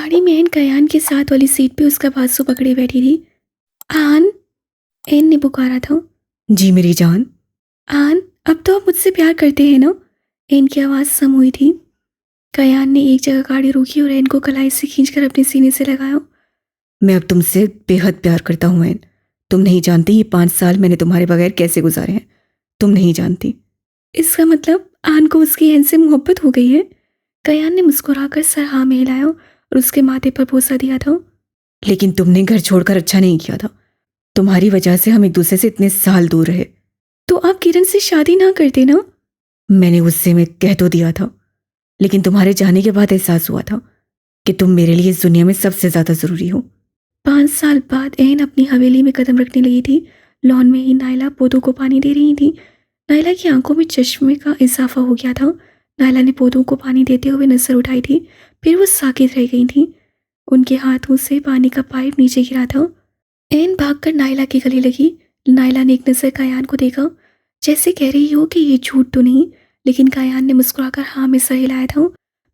गाड़ी में एन कयान के साथ वाली सीट पे उसका बाजू पकड़े बैठी थी। आन, एन ने पुकारा था। जी मेरी जान। आन, अब तो आप मुझसे प्यार करते हैं ना? एन की आवाज़ सम हुई थी। कयान ने एक जगह गाड़ी रोकी और एन को कलाई से खींचकर अपने सीने से लगाया। मैं अब तुमसे बेहद प्यार करता हूँ एन। तुम नहीं जानती ये 5 साल मैंने तुम्हारे बगैर कैसे गुजारे हैं। तुम नहीं जानती। इसका मतलब आन को उसकी एन से मोहब्बत हो गई है? कयान ने मुस्कुराकर सर हाँ में हिलाया और उसके माथे पर बोसा दिया था। लेकिन तुमने घर छोड़कर अच्छा नहीं किया था। तुम्हारी वजह से हम एक दूसरे से इतने साल दूर रहे। तो आप किरण से शादी ना करते ना? मैंने उससे मैं कह तो दिया था, लेकिन तुम्हारे जाने के बाद एहसास हुआ था कि तुम मेरे लिए इस दुनिया में सबसे ज्यादा जरूरी हो। 5 साल बाद एन अपनी हवेली में कदम रखने लगी थी। लॉन में ही नायला पौधों को पानी दे रही थी। नायला की आंखों में चश्मे का इजाफा हो गया था। नायला ने पौधों को पानी देते हुए नजर उठाई थी, फिर वो साकित रह गई थी। उनके हाथों से पानी का पाइप नीचे गिरा था। एन भागकर नायला के गले लगी। नायला ने एक नजर कायान को देखा, जैसे कह रही हो कि ये झूठ तो नहीं, लेकिन कायान ने मुस्कुराकर हाँ में सर हिलाया था।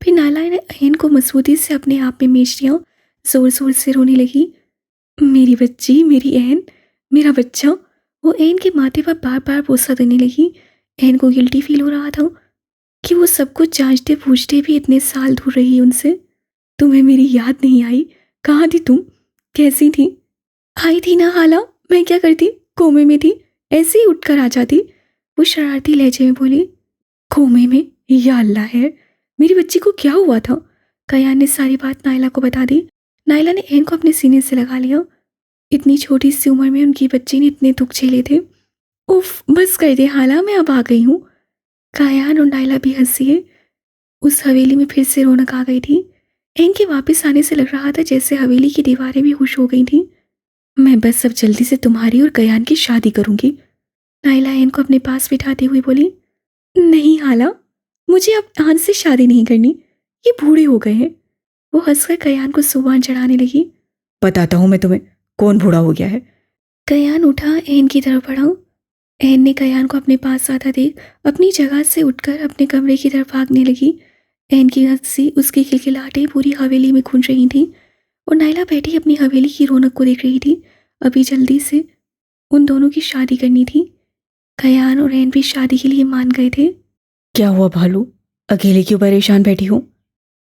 फिर नायला ने एन को मजबूती से अपने आप में मीच लिया। जोर जोर से रोने लगी। मेरी बच्ची, मेरी एन, मेरा बच्चा। वो एन के माथे पर बार बार बोसा देने लगी। एन को गिल्टी फील हो रहा था कि वो सब कुछ जांचते पूछते भी इतने साल दूर रही उनसे। तुम्हें मेरी याद नहीं आई? कहाँ थी तुम? कैसी थी? आई थी ना हाला, मैं क्या करती? कोमे में थी, ऐसे ही उठकर आ जाती। वो शरारती लहजे में बोली। कोमे में? या अल्लाह है, मेरी बच्ची को क्या हुआ था? कयान ने सारी बात नायला को बता दी। नायला ने एन को अपने सीने से लगा लिया। इतनी छोटी सी उम्र में उनकी बच्ची ने इतने दुख झेले थे। उफ, बस कर दे हाला, मैं अब आ गई हूँ। कायान और नायला भी हंसी। उस हवेली में फिर से रौनक आ गई थी। एन के वापस आने से लग रहा था जैसे हवेली की दीवारें भी खुश हो गई थीं। मैं बस अब जल्दी से तुम्हारी और कयान की शादी करूंगी। नायला एन को अपने पास बिठाती हुई बोली। नहीं हाला, मुझे अब आन से शादी नहीं करनी, ये बूढ़े हो गए हैं। वो हंसकर कयान को सुबान चढ़ाने लगी। बताता हूँ मैं तुम्हें कौन बूढ़ा हो गया है। कयान उठा, एन की तरफ बढ़ा। एन ने कयान को अपने पास आता देख अपनी जगह से उठकर अपने कमरे की तरफ भागने लगी। एन की हंसी, उसकी खिलखिलाहटें पूरी हवेली में गूंज रही थीं और नायला बैठी अपनी हवेली की रौनक को देख रही थी। अभी जल्दी से उन दोनों की शादी करनी थी। कयान और एन भी शादी के लिए मान गए थे। क्या हुआ भालू, अकेले क्यों परेशान बैठी हो?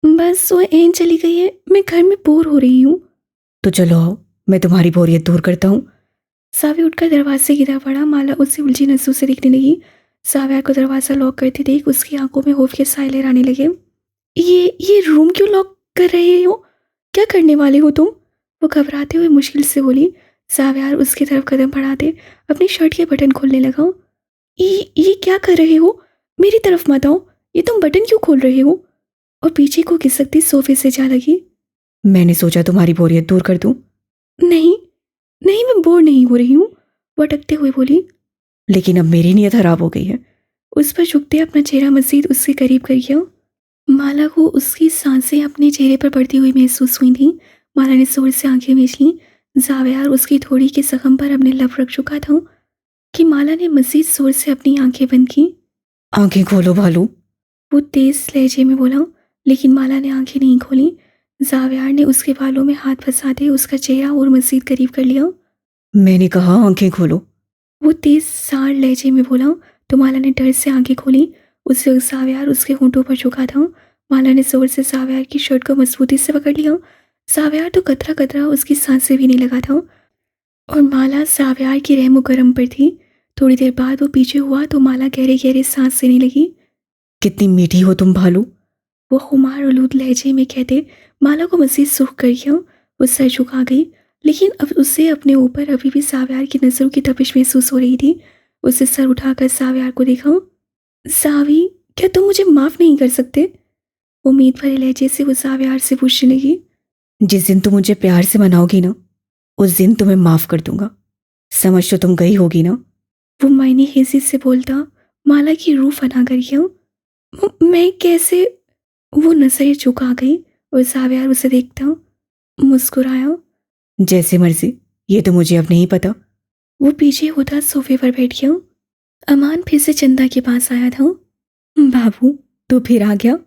बस वो एन चली गई है, मैं घर में बोर हो रही हूँ। तो चलो आओ, मैं तुम्हारी बोरियत दूर करता हूँ। सावे उठकर दरवाजे की तरफ बढ़ा। माला उसे उलझी नजरों से देखने लगी। साव्या को दरवाजा लॉक करते देख उसकी आंखों में खौफ के साए आने लगे। ये रूम क्यों लॉक कर रहे हो? क्या करने वाले हो तुम? वो घबराते हुए मुश्किल से बोली। साव्यार उसकी तरफ कदम बढ़ाते अपनी शर्ट के बटन खोलने लगा। ये क्या कर रहे हो? मेरी तरफ मत आओ, ये तुम बटन क्यों खोल रहे हो? और पीछे को खिसकती सोफे से जा लगी। मैंने सोचा तुम्हारी बोरियत दूर कर दूं। नहीं नहीं, मैं बोर नहीं हो रही हूँ, वो अटकते हुए बोली। लेकिन अब मेरी नीयत खराब हो गई है। उस पर झुकते अपना चेहरा मजीद उसके करीब कर गया। माला को उसकी सांसें अपने चेहरे पर पड़ती हुई महसूस हुई थी। माला ने जोर से आंखें मीच लीं। जावेयार उसकी थोड़ी के जख्म पर अपने लब रख चुका था कि माला ने मजीद जोर से अपनी आंखें बंद की। आंखें खोलो भालू, वो तेज लहजे में बोला, लेकिन माला ने आंखें नहीं खोली। जावेयार ने उसके बालों में हाथ फंसाते उसका चेहरा और मजीद करीब कर लिया। मैंने कहा आंखें खोलो। वो तेज सार लहजे में बोला तो माला ने डर से आंखें खोली। उस वक्त जावेयार उसके होंठों पर झुका था। माला ने जोर से जावेयार की शर्ट को मजबूती से पकड़ लिया। जावेयार तो कतरा कतरा उसकी सांसें भी नहीं लगा था और माला जावेयार की रहमो करम पर थी। थोड़ी देर बाद वो पीछे हुआ तो माला गहरे गहरे सांस लेने लगी। कितनी मीठी हो तुम भालू, वो खुमार उलूद लहजे में कहते माला को मजीद सुख कर गया। वो सर झुका गई, लेकिन अब उसे अपने ऊपर अभी भी साव्यार की नज़रों की तपिश महसूस हो रही थी। उसे सर उठाकर साव्यार को देखा। सावी, क्या तुम मुझे माफ़ नहीं कर सकते? उम्मीद भरे लहजे से वो साव्यार से पूछने लगी। जिस दिन तुम मुझे प्यार से मनाओगी ना, उस दिन तुम्हें माफ कर दूंगा। समझ तो तुम गई होगी ना? वो मायने हेजी से बोलता माला की रूह फना कर गया। मैं कैसे? वो नजरें झुका गई और साव्यार उसे देखता मुस्कुराया। जैसे मर्जी, ये तो मुझे अब नहीं पता। वो पीछे होता सोफे पर बैठ गया। अमान फिर से चंदा के पास आया था। बाबू, तू फिर आ गया?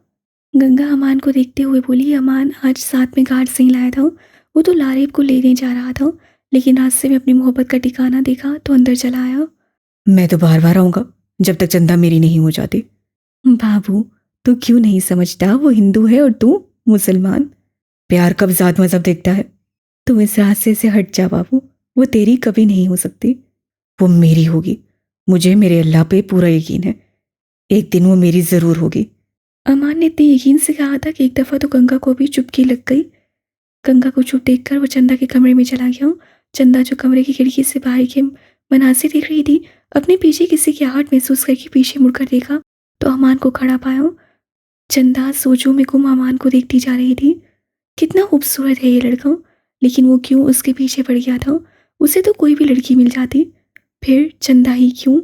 गंगा अमान को देखते हुए बोली, अमान आज साथ में गार्ड से ही लाया था, वो तो लारेब को लेने जा रहा था, लेकिन रास्ते में अपनी मोहब्बत का ठिकाना देखा तो अंदर चला आया। मैं तो बार बार आऊँगा जब तक चंदा मेरी नहीं हो जाती। बाबू, तू क्यों नहीं समझता, वो हिंदू है और तू मुसलमान। प्यार कब जात मजहब देखता है। तुम इस रास्ते से हट जा बाबू, वो तेरी कभी नहीं हो सकती, वो मेरी होगी। मुझे मेरे अल्लाह पे पूरा यकीन है, एक दिन वो मेरी ज़रूर होगी। अमान ने इतने यकीन से कहा था कि एक दफ़ा तो गंगा को भी चुपकी लग गई। गंगा को चुप देखकर वो चंदा के कमरे में चला गया। चंदा जो कमरे की खिड़की से बाहर के मनासिर देख रही थी, अपने पीछे किसी की आहट महसूस करके पीछे मुड़कर देखा तो अमान को खड़ा पाया। चंदा सोचों में गुम अमान को देखती जा रही थी। कितना खूबसूरत है ये लड़का, लेकिन वो क्यों उसके पीछे पड़ गया था। उसे तो कोई भी लड़की मिल जाती, फिर चंदा ही क्यों।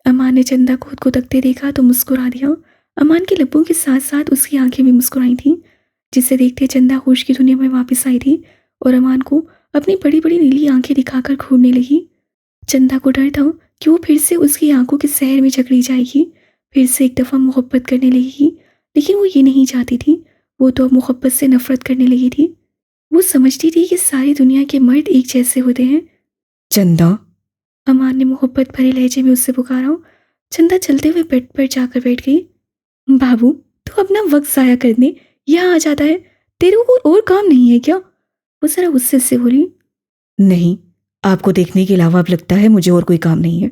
अमान ने चंदा को खुद को तकते देखा तो मुस्कुरा दिया। अमान के लब्बों के साथ साथ उसकी आंखें भी मुस्कुराई थीं, जिसे देखते चंदा होश की दुनिया में वापस आई थी और अमान को अपनी बड़ी बड़ी नीली आंखें दिखाकर घूरने लगी। चंदा को डर था कि वो फिर से उसकी आंखों के सहर में जकड़ी जाएगी, फिर से एक दफ़ा मोहब्बत करने लगेगी, लेकिन वो ये नहीं चाहती थी। वो तो अब मोहब्बत से नफरत करने लगी थी। वो समझती थी कि सारी दुनिया के मर्द एक जैसे होते हैं। चंदा, अमान ने मोहब्बत भरे लहजे में उससे पुकारा। चंदा चलते हुए बेड पर जाकर बैठ गई। बाबू, तू अपना वक्त ज़ाया करने यहाँ आ जाता है, तेरे को कोई और काम नहीं है क्या? वो ज़रा गुस्से से बोली। नहीं, आपको देखने के अलावा अब लगता है मुझे और कोई काम नहीं है।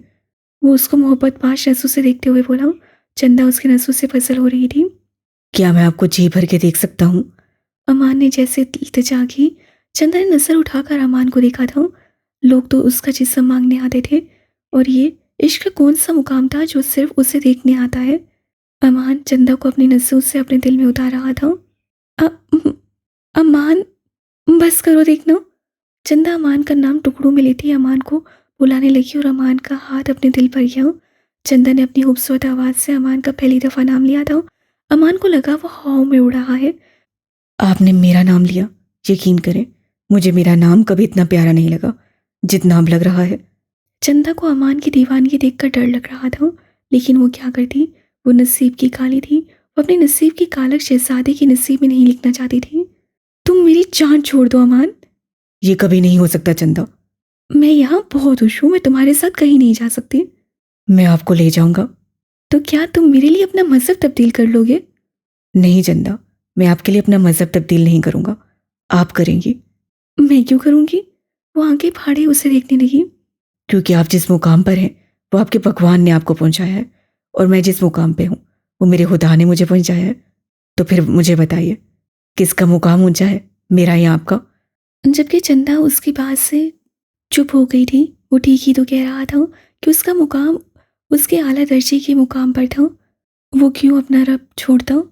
वो उसको मोहब्बत पाश नसों से देखते हुए बोला। चंदा उसकी नसों से फसल हो रही थी। क्या मैं आपको जी भर के देख सकता हूँ? अमान ने जैसे इल्तिजा की। चंदा ने नजर उठाकर अमान को देखा था। लोग तो उसका जिस्म मांगने आते थे, और ये इश्क कौन सा मुकाम था जो सिर्फ उसे देखने आता है। अमान चंदा को अपनी नजरों से अपने दिल में उतार रहा था। अ- अमान, बस करो देखना। चंदा अमान का नाम टुकड़ों में लेती अमान को बुलाने लगी और अमान का हाथ अपने दिल पर गया। चंदा ने अपनी खूबसूरत आवाज़ से अमान का पहली दफ़ा नाम लिया था। अमान को लगा वो हवाओं में उड़ रहा है। आपने मेरा नाम लिया, यकीन करें मुझे मेरा नाम कभी इतना प्यारा नहीं लगा जितना अब लग रहा है। चंदा को अमान की दीवानगी देखकर डर लग रहा था, लेकिन वो क्या करती। वो नसीब की काली थी। वो अपने नसीब की कालक शहजादे की नसीब में नहीं लिखना चाहती थी। तुम मेरी जान छोड़ दो अमान। ये कभी नहीं हो सकता चंदा। मैं यहाँ बहुत खुश हूँ, मैं तुम्हारे साथ कहीं नहीं जा सकती। मैं आपको ले जाऊंगा। तो क्या तुम मेरे लिए अपना मजहब तब्दील कर लोगे? नहीं चंदा, मैं आपके लिए अपना मजहब तब्दील नहीं करूंगा, आप करेंगी। मैं क्यों करूँगी? वो आंखें फाड़े उसे देखने लगी। क्योंकि आप जिस मुकाम पर हैं वो आपके भगवान ने आपको पहुंचाया है, और मैं जिस मुकाम पे हूँ वो मेरे खुदा ने मुझे पहुंचाया है। तो फिर मुझे बताइए, किसका मुकाम ऊंचा है, मेरा या आपका? जबकि चंदा उसकी बात से चुप हो गई थी। वो ठीक ही तो कह रहा था कि उसका मुकाम उसके आला दर्जे के मुकाम पर था। वो क्यों अपना रब छोड़ता?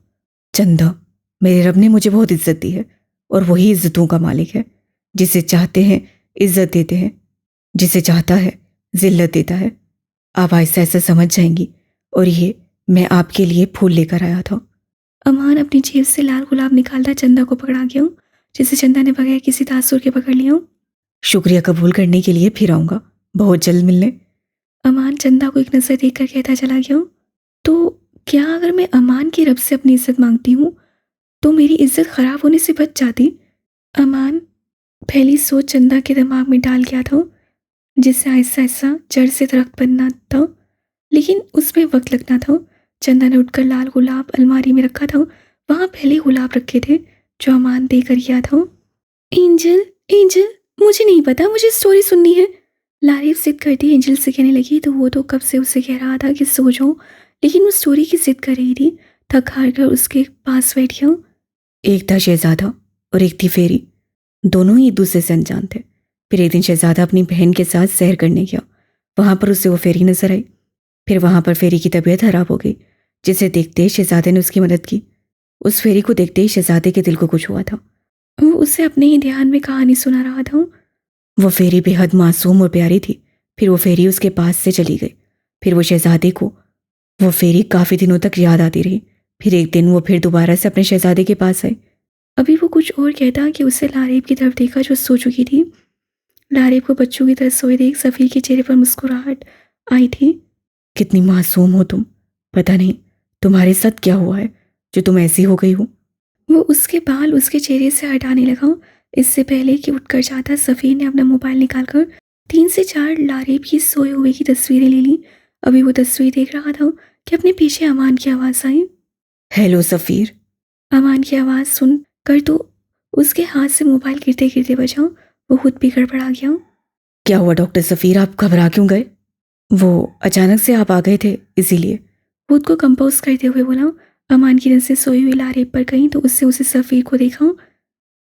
चंदा, मेरे रब ने मुझे बहुत इज्जत दी है, और वही इज्जतों का मालिक है। जिसे चाहते हैं इज्जत देते हैं, जिसे चाहता है जिल्लत देता है। आप आहिस्ता आहिस्ता समझ जाएंगी। और ये मैं आपके लिए फूल लेकर आया था। अमान अपनी जेब से लाल गुलाब निकालता चंदा को पकड़ा गया, जिसे चंदा ने बगैर किसी तासुर के पकड़ लिया। शुक्रिया कबूल करने के लिए फिर आऊँगा, बहुत जल्द मिलने। अमान चंदा को एक नज़र देखकर कहता चला गया। तो क्या अगर मैं अमान की रब से अपनी इज्जत मांगती हूँ तो मेरी इज्जत खराब होने से बच जाती? अमान पहली सोच चंदा के दिमाग में डाल गया था, जिससे आहिस्ता आहिस्ता जड़ से दरख्त बनना था, लेकिन उसमें वक्त लगना था। चंदा ने उठकर लाल गुलाब अलमारी में रखा था। वहाँ पहले गुलाब रखे थे जो अमान देकर गया था। एंजल, एंजल, मुझे नहीं पता, मुझे स्टोरी सुननी है। लारीफ जिद करती एंजल से कहने लगी तो वो तो कब से उसे कह रहा था कि सो जाओ, लेकिन वो स्टोरी की जिद कर रही थी। थक हार कर उसके पास बैठ गया। एक था शहजादा और एक थी फेरी, दोनों ही एक दूसरे से अनजान थे। फिर एक दिन शहजादा अपनी बहन के साथ सैर करने गया। वहाँ पर उसे वो फेरी नजर आई। फिर वहाँ पर फेरी की तबीयत खराब हो गई, जिसे देखते ही शहजादे ने उसकी मदद की। उस फेरी को देखते ही शहजादे के दिल को कुछ हुआ था। वो उसे अपने ही ध्यान में कहानी सुना रहा था। वो फेरी बेहद मासूम और प्यारी थी। फिर वो फेरी उसके पास से चली गई। फिर वो शहजादे को वो फेरी काफ़ी दिनों तक याद आती रही। फिर एक दिन वो फिर दोबारा से अपने शहजादे के पास आई। अभी वो कुछ और कहता कि उसे लारीब की तरफ देखा जो सो चुकी थी। लारीब को बच्चों की तरह सोए देख सफ़ीर के चेहरे पर मुस्कुराहट आई थी। कितनी मासूम हो तुम, पता नहीं तुम्हारे साथ क्या हुआ है, जो तुम ऐसी हो गई हो? वो उसके बाल उसके चेहरे से हटाने लगा। इससे पहले कि उठकर जाता, सफ़ीर ने अपना मोबाइल निकालकर 3 से 4 लारेब की सोए हुए की तस्वीरें ले ली। अभी वो तस्वीर देख रहा था कि अपने पीछे अमान की आवाज़ आई। हेलो सफ़ीर। अमान की आवाज़ सुनकर तो उसके हाथ से मोबाइल गिरते गिरते बजा। वो खुद भी गड़बड़ा गया। क्या हुआ डॉक्टर सफ़ीर, आप घबरा क्यों गए? वो अचानक से आप आ गए थे इसीलिए। खुद को कंपोज करते हुए बोला। अमान की नज़रें सोई हुई लारेब पर गईं तो उससे उसे सफ़ीर को देखा।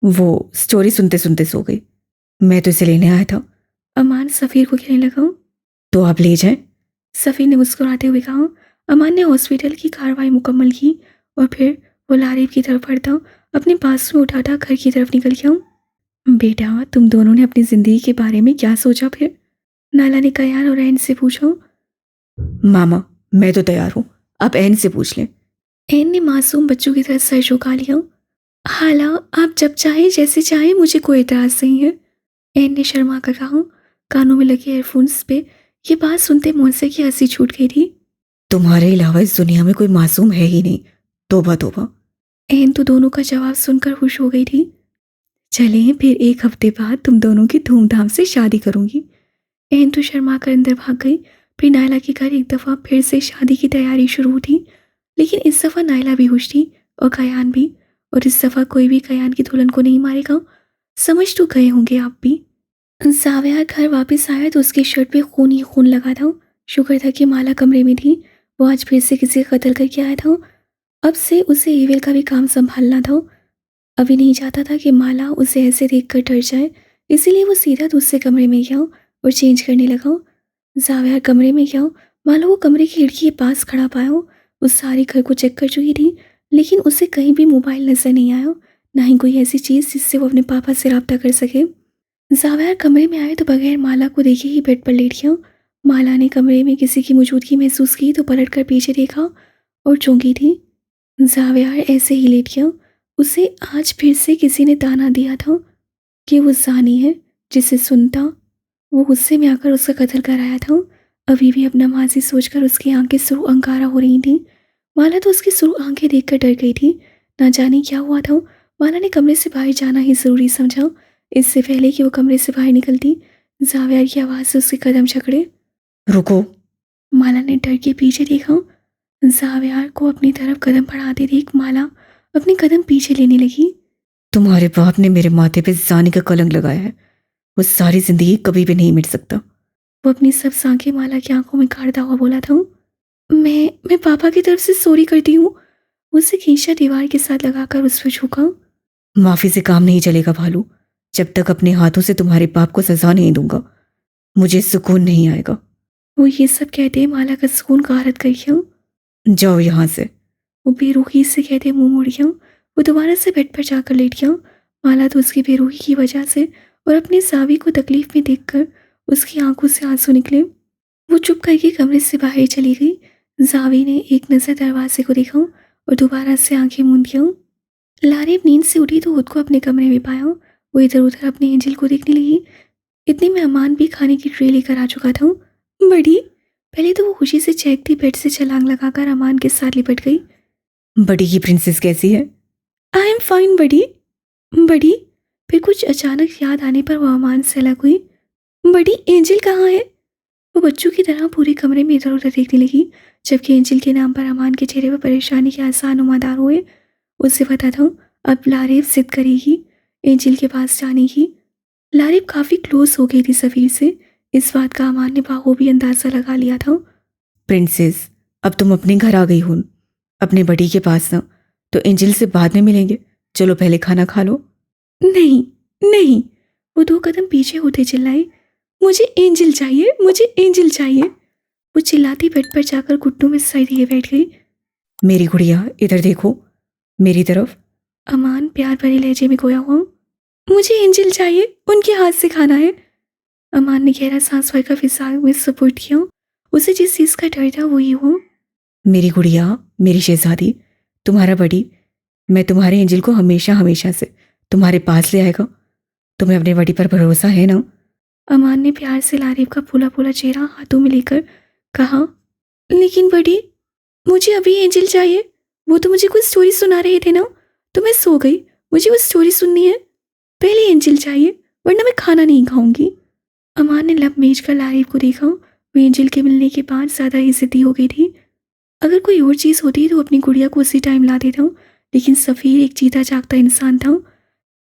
वो स्टोरी सुनते सुनते सो गई। मैं तो इसे लेने आया था। अमान सफ़ीर को कहने लगा। तो आप ले जाएं। सफ़ीर ने मुस्कुराते हुए कहा। अमान ने हॉस्पिटल की कार्रवाई मुकम्मल की और फिर वो लारेब की तरफ बढ़ता अपने पास में उठाता घर की तरफ निकल गया। बेटा, तुम दोनों ने अपनी ज़िंदगी के बारे में क्या सोचा फिर? नाला ने कयान और ऐन से पूछा। मामा, मैं तो तैयार हूँ, आप एन से पूछ लें। ऐन ने मासूम बच्चों की तरह सर झुका लिया। हाला, आप जब चाहे जैसे चाहे, मुझे कोई एतराज़ नहीं है। ऐन ने शर्मा कर कहा। कानों में लगे एयरफोन्स पे ये बात सुनते मोहसे की हंसी छूट गई थी। तुम्हारे अलावा इस दुनिया में कोई मासूम है ही नहीं। तोबा तोबा। ऐन तो दोनों का जवाब सुनकर खुश हो गई थी। चलें, फिर 1 हफ्ते बाद तुम दोनों की धूमधाम से शादी करूंगी। ऐन तो शर्मा कर अंदर भाग गई। फिर नायला के घर एक दफ़ा फिर से शादी की तैयारी शुरू थी। लेकिन इस दफ़ा नायला भी खुश थी और कयान भी। और इस दफ़ा कोई भी कयान की दुल्हन को नहीं मारेगा। समझ तो गए होंगे आप भी। जाविया घर वापस आया तो उसकी शर्ट पे खून ही खून लगा था। शुक्र था कि माला कमरे में थी। वो आज फिर से किसी का कत्ल करके आया था। अब से उसे एविल का भी काम संभालना था। अभी नहीं चाहता था कि माला उसे ऐसे देखकर डर जाए, इसीलिए वो सीधा दूसरे कमरे में गया और चेंज करने लगा। जाविया कमरे में गया। माला वो कमरे की खिड़की के पास खड़ा पाया। वो सारे घर को चेक कर चुकी थी, लेकिन उसे कहीं भी मोबाइल नजर नहीं आया, ना ही कोई ऐसी चीज़ जिससे वो अपने पापा से रब्ता कर सके। जावेद कमरे में आए तो बगैर माला को देखे ही बेड पर लेट गया। माला ने कमरे में किसी की मौजूदगी महसूस की तो पलटकर पीछे देखा और चौंकी थी। जावेद ऐसे ही लेट गया। उसे आज फिर से किसी ने ताना दिया था कि वो जानी है, जिसे सुनता वो गुस्से में आकर उसका कत्ल कराया था। अभी भी अपना माजी सोचकर उसकी आंखें सुरु अंगारा हो रही थी। माला तो उसकी सुरु आंखें देखकर डर गई थी। ना जाने क्या हुआ था। माला ने कमरे से बाहर जाना ही ज़रूरी समझा। इससे पहले कि वो कमरे से बाहर निकलती, जाविया की आवाज़ से उसके कदम जकड़े। रुको। माला ने डर के पीछे देखा। जाविया को अपनी तरफ कदम बढ़ाते देख माला अपने कदम पीछे लेने लगी। तुम्हारे बाप ने मेरे माथे पे जानी का कलंक लगाया है। वो सारी जिंदगी कभी भी नहीं मिट सकता। वो अपनी सब सांखें माला की आंखों में गाड़ता हुआ बोला था। मैं पापा की तरफ से सॉरी करती हूँ। उसे खींचा दीवार के साथ लगाकर उस पर झुका। माफी से काम नहीं चलेगा भालू। जब तक अपने हाथों से तुम्हारे बाप को सजा नहीं दूंगा, मुझे सुकून नहीं आएगा। वो ये सब कहते माला का सुकून गारत कर गया। जाओ यहाँ से। वो बेरुखी से कहते मुंह मोड़ गया। वो दोबारा से बेड पर जाकर लेट गया। माला तो उसकी बेरुखी की वजह से और अपनी सावी को तकलीफ में देखकर उसकी आंखों से आंसू निकले। वो चुप करके कमरे से बाहर चली गई। जावी ने एक नज़र दरवाजे को देखा और दोबारा से आंखें मूंद दिया। लारेब नींद से उठी तो खुद को अपने कमरे में पाया। वो इधर उधर अपने एंजल को देखने लगी। इतने में अमान भी खाने की ट्रे लेकर आ चुका था। बड़ी, पहले तो वो खुशी से चहकती बेड से छलांग लगाकर अमान के साथ लिपट गई। बड़ी की प्रिंसेस कैसी है? आई एम फाइन बड़ी। बड़ी, फिर कुछ अचानक याद आने पर वो अमान से अलग हुई। बड़ी, एंजल कहाँ है? वो बच्चों की तरह पूरे कमरे में इधर उधर देखने लगी, जबकि एंजल के नाम पर अमान के चेहरे पर परेशानी के आसार नुमादार हुए। उसे पता था अब लारेब जिद करेगी एंजल के पास जाने की। लारेब काफ़ी क्लोज हो गई थी सफ़ीर से। इस बात का अमान ने बाखूबी अंदाज़ा लगा लिया था। प्रिंसेस, अब तुम अपने घर आ गई हो, अपने बड़ी के पास ना। तो एंजल से बाद में मिलेंगे। चलो पहले खाना खा लो। नहीं नहीं, वो 2 कदम पीछे होते चिल्लाई। मुझे एंजल चाहिए, मुझे एंजल चाहिए। वो चिल्लाती बेड पर जाकर घुटनों में सर दिए बैठ गई। मेरी गुड़िया, इधर देखो, मेरी तरफ। अमान प्यार भरे लहजे में खोया हुआ। मुझे एंजल चाहिए, उनके हाथ से खाना है। अमान ने गहरा सांस भरकर फिसा में सपोर्ट किया। उसे जिस चीज़ का डर था वो ये हुआ। मेरी गुड़िया, मेरी शहजादी, तुम्हारा बड़ी, मैं तुम्हारे एंजल को हमेशा हमेशा से तुम्हारे पास ले आएगा। तुम्हें अपने बड़ी पर भरोसा है ना? अमान ने प्यार से लारेब का फूला फूला चेहरा हाथों में लेकर कहा। लेकिन बड़ी, मुझे अभी एंजल चाहिए। वो तो मुझे कुछ स्टोरी सुना रहे थे ना, तो मैं सो गई। मुझे वो स्टोरी सुननी है। पहले एंजल चाहिए, वरना मैं खाना नहीं खाऊंगी। अमान ने लब मेज कर लारिब को देखा। वो एंजल के मिलने के बाद ज़्यादा ही ज़िद्दी हो गई थी। अगर कोई और चीज़ होती तो अपनी गुड़िया को उसी टाइम ला देता, लेकिन सफ़ीर एक जीता जागता इंसान था।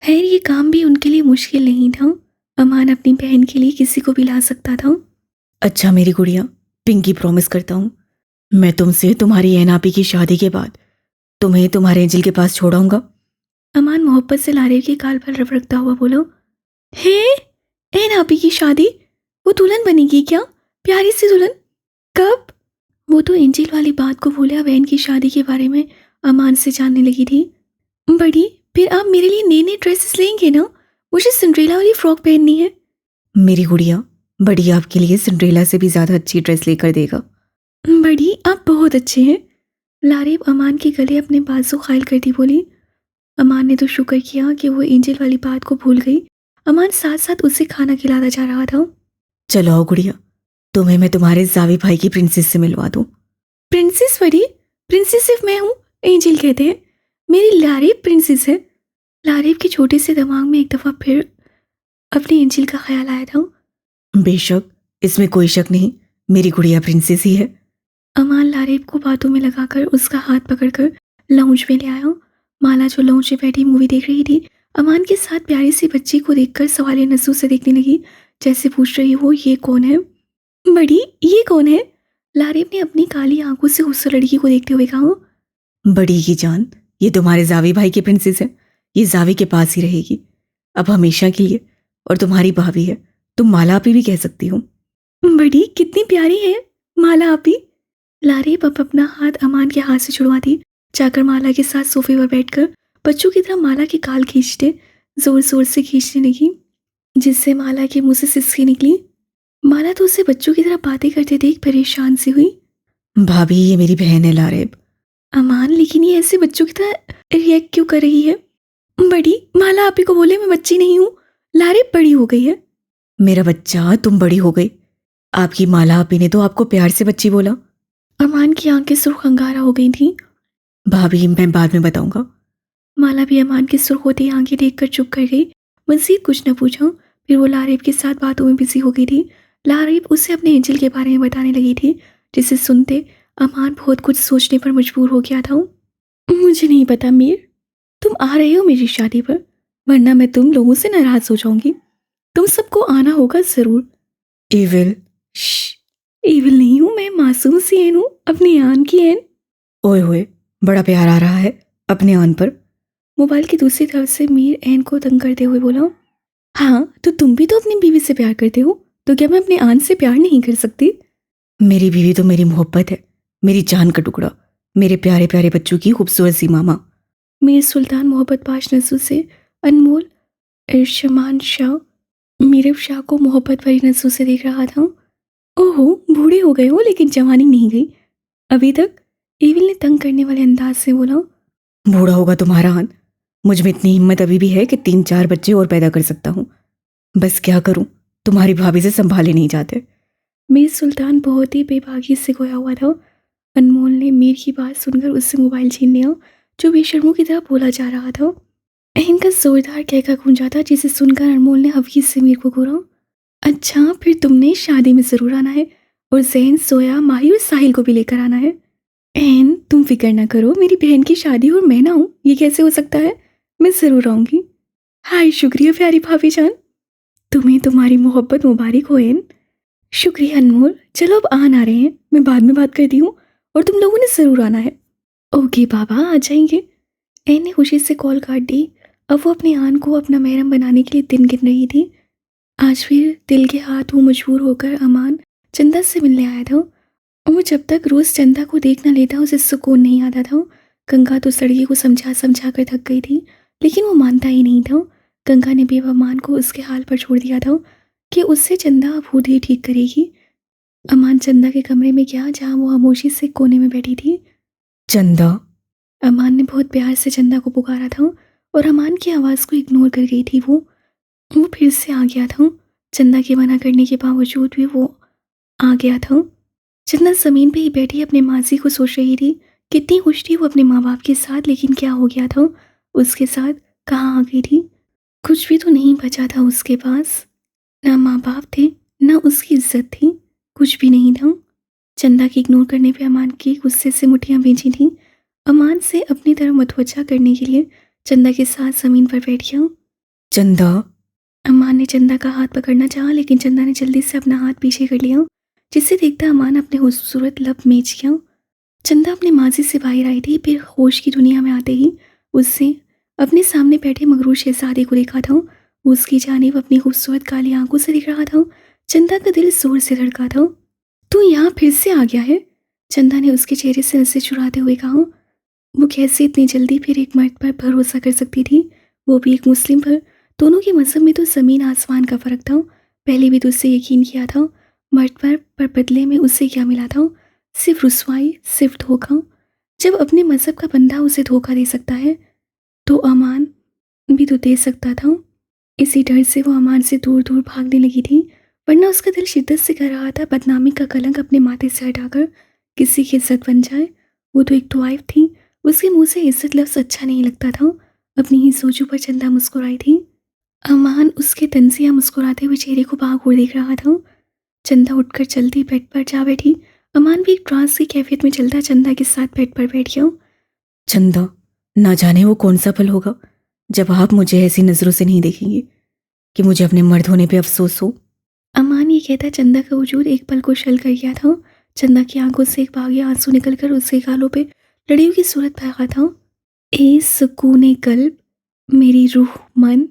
खैर ये काम भी उनके लिए मुश्किल नहीं था। अमान अपनी बहन के लिए किसी को भी ला सकता था। अच्छा मेरी गुड़िया, पिंकी प्रॉमिस करता हूँ मैं तुमसे तुम्हारी एनापी की शादी के बाद तुम्हें तुम्हारे एंजल के पास छोड़ाऊंगा। अमान मोहब्बत से लारिब के गाल पर रगड़ता हुआ बोला, हे एनापी की शादी? वो दुल्हन बनेगी क्या? प्यारी सी दुल्हन? कब? वो तो एंजल वाली बात को भूला बहन की शादी के बारे में अमान से जानने लगी थी। बड़ी, फिर आप मेरे लिए नए नए ड्रेसेस लेंगे ना? मुझे सिंड्रेला वाली फ्रॉक पहननी है। मेरी गुड़िया, बड़ी आपके लिए सिंड्रेला से भी ज़्यादा अच्छी ड्रेस लेकर देगा। बड़ी, आप बहुत अच्छे हैं। लारिब अमान के गले अपने बाजू खायल करती बोली। अमान ने तो शुक्र किया कि वो एंजल वाली बात को भूल गई। अमान साथ साथ उसे खाना खिलाता जा रहा था। चलो आओ गुड़िया, तुम्हें मैं तुम्हारे जावी भाई की प्रिंसेस से मिलवा दूँ। प्रिंसेस? बड़ी, प्रिंसेस सिर्फ मैं हूँ, एंजल कहते हैं। मेरी लारिब प्रिंसेस है। लारिब के छोटे से दिमाग में एक दफ़ा फिर अपने एंजल का ख्याल आया था। बेशक, इसमें कोई शक नहीं, मेरी गुड़िया प्रिंसेस ही है। अमान लारिब को बातों में लगाकर उसका हाथ पकड़कर लाउंज में ले आया। माला जो लाउंज में बैठी मूवी देख रही थी, अमान के साथ प्यारी सी बच्ची को देखकर सवालिया नजरों से देखने लगी, जैसे पूछ रही हो ये कौन है। बड़ी, ये कौन है? लारिब ने अपनी काली आंखों से उस लड़की को देखते हुए कहा। बड़ी की जान, ये तुम्हारे जावी भाई की प्रिंसेस है। ये जावी के पास ही रहेगी अब हमेशा के लिए, और तुम्हारी भाभी है, तुम माला आपी भी कह सकती हो। बड़ी, कितनी प्यारी है माला आपी। लारिब अब अपना हाथ अमान के हाथ से छुड़वाती, जाकर माला के साथ सोफे पर बैठकर बच्चों की तरह माला के गाल खींचते जोर जोर से खींचने लगी, जिससे माला के मुंह से सिसकी निकली। माला तो उसे बच्चों की तरह बातें करते देख परेशान सी हुई। भाभी, ये मेरी बहन है लारिब। अमान, लेकिन ये ऐसे बच्चों की तरह रिएक्ट क्यों कर रही है? बड़ी, माला आपी को बोले मैं बच्ची नहीं हूँ। लारिब बड़ी हो गई है। मेरा बच्चा, तुम बड़ी हो गई। आपकी माला आपी ने तो आपको प्यार से बच्ची बोला। अमान की आंखें सुर्ख अंगारा हो गई थी। भाभी, मैं बाद में बताऊंगा। माला भी अमान की सुर्ख होती आंखें देखकर चुप कर गई। मजीद कुछ न पूछा। फिर वो लारिब के साथ बातों में बिजी हो गई थी। लारिब उसे अपने एंजल के बारे में बताने लगी थी, जिसे सुनते अमान बहुत कुछ सोचने पर मजबूर हो गया था। मुझे नहीं पता मीर, तुम आ रहे हो मेरी शादी पर, वरना मैं तुम लोगों से नाराज हो जाऊंगी। तुम सबको आना होगा जरूर। एविल। एविल नहीं हूँ मैं, मासूम सी एन हूँ, अपनी आन की एन। ओए होए, बड़ा प्यार आ रहा है अपने आन पर। मोबाइल की दूसरी तरफ से मीर एन को तंग करते हुए बोला, हाँ तो तुम भी तो अपनी बीवी से प्यार करते हो, तो क्या मैं अपने आन से प्यार नहीं कर सकती? मेरी बीवी तो मेरी मोहब्बत है, मेरी जान का टुकड़ा, मेरे प्यारे प्यारे बच्चों की खूबसूरत सी मामा। मीर सुल्तान मोहब्बत पाश नजरों से अनमोल इरशमान शाह मीरब शाह को मोहब्बत भरी नजरों से देख रहा था। ओहो, बूढ़े हो गए हो लेकिन जवानी नहीं गई अभी तक, एविल ने तंग करने वाले अंदाज से बोला। बूढ़ा होगा तुम्हारा आन, मुझ में इतनी हिम्मत अभी भी है कि 3-4 बच्चे और पैदा कर सकता हूँ। बस क्या करूँ, तुम्हारी भाभी से संभाले नहीं जाते। मीर सुल्तान बहुत ही बेबाकी से खोया हुआ था। अनमोल ने मीर की बात सुनकर उससे मोबाइल छीन लिया, जो बेशर्मों की तरह बोला जा रहा था। इनका जोरदार कहका गूंजा था, जिसे सुनकर अनमोल ने हवीज से मीर को घूरा। अच्छा, फिर तुमने शादी में ज़रूर आना है, और जैन, सोया, माही और साहिल को भी लेकर आना है। एन, तुम फिक्र ना करो, मेरी बहन की शादी और मैं ना हूँ, ये कैसे हो सकता है? मैं ज़रूर आऊँगी। हाय, शुक्रिया प्यारी भाभी जान, तुम्हें तुम्हारी मोहब्बत मुबारक हो एन। शुक्रिया अनमोल, चलो अब आन आ रहे हैं, मैं बाद में बात करती हूँ, और तुम लोगों ने ज़रूर आना है। ओके बाबा, आ जाएंगे। एन ने खुशी से कॉल काट दी। अब वो अपने आन को अपना महरम बनाने के लिए दिन गिन रही थी। आज फिर दिल के हाथ वो मजबूर होकर अमान चंदा से मिलने आया था। वो जब तक रोज़ चंदा को देख न लेता उसे सुकून नहीं आता था। गंगा तो सड़की को समझा समझा कर थक गई थी, लेकिन वो मानता ही नहीं था। गंगा ने बेवमान को उसके हाल पर छोड़ दिया था कि उससे चंदा अब खुद ही ठीक करेगी। अमान चंदा के कमरे में गया, जहाँ वो खामोशी से कोने में बैठी थी। चंदा। अमान ने बहुत प्यार से चंदा को पुकारा था, और अमान की आवाज़ को इग्नोर कर गई थी। वो फिर से आ गया था। चंदा के मना करने के बावजूद भी वो आ गया था। चंदा ज़मीन पे ही बैठी अपने माजी को सोच रही थी कितनी खुश थी वो अपने माँ बाप के साथ, लेकिन क्या हो गया था उसके साथ, कहाँ आ गई थी? कुछ भी तो नहीं बचा था उसके पास। ना माँ बाप थे, ना उसकी इज्जत थी, कुछ भी नहीं था। चंदा के इग्नोर करने पे अमान की गुस्से से मुठ्ठियां भेजी थी। अमान से अपनी तरफ मतवजा करने के लिए चंदा के साथ जमीन पर बैठ गया। चंदा। अमान ने चंदा का हाथ पकड़ना चाहा, लेकिन चंदा ने जल्दी से अपना हाथ पीछे कर लिया, जिसे देखता अमान अपने खूबसूरत लब मेच गया। चंदा अपने माजी से बाहर आई थी, फिर होश की दुनिया में आते ही उससे अपने सामने बैठे मगरूर शहजादे को देखा था। वो उसकी जानिब अपनी खूबसूरत काली आंखों से दिख रहा था। चंदा का दिल जोर से धड़का था। तू यहाँ फिर से आ गया है? चंदा ने उसके चेहरे से नसें चुराते हुए कहा। वो कैसे इतनी जल्दी फिर एक मर्द पर भरोसा कर सकती थी, वो भी एक मुस्लिम पर? दोनों के मजहब में तो ज़मीन आसमान का फ़र्क था। पहले भी तो उससे यकीन किया था मर्द पर बदले में उससे क्या मिला था? सिर्फ रुसवाई, सिर्फ धोखा। जब अपने मजहब का बंदा उसे धोखा दे सकता है तो अमान भी तो दे सकता था। इसी डर से वो अमान से दूर दूर भागने लगी थी, वरना उसका दिल शिद्दत से कर रहा था बदनामी का कलंक अपने माथे से हटाकर किसी की इज्जत बन जाए। वो तो एक दुआइफ थी, उसके मुंह से इज्जत लफ्ज़ अच्छा नहीं लगता था। अपनी ही सोचों पर चंदा मुस्कुराई थी। अमान उसके तंजिया मुस्कुराते हुए चेहरे को बाग और देख रहा था। चंदा उठकर जल्दी बेड पर जा बैठी। अमान भी एक ट्रांस की कैफियत में चलता चंदा के साथ बेड पर बैठ गया। चंदा, ना जाने वो कौन सा पल होगा जब आप मुझे ऐसी नज़रों से नहीं देखेंगे कि मुझे अपने मर्द होने पे अफसोस हो। अमान ये कहता चंदा का वजूद एक पल को शल कर गया था। चंदा की आंखों से एक बागी आंसू निकलकर उसके गालों पे लड़ियों की सूरत भागा था। ए सुकूने कल्ब, मेरी रूह मन,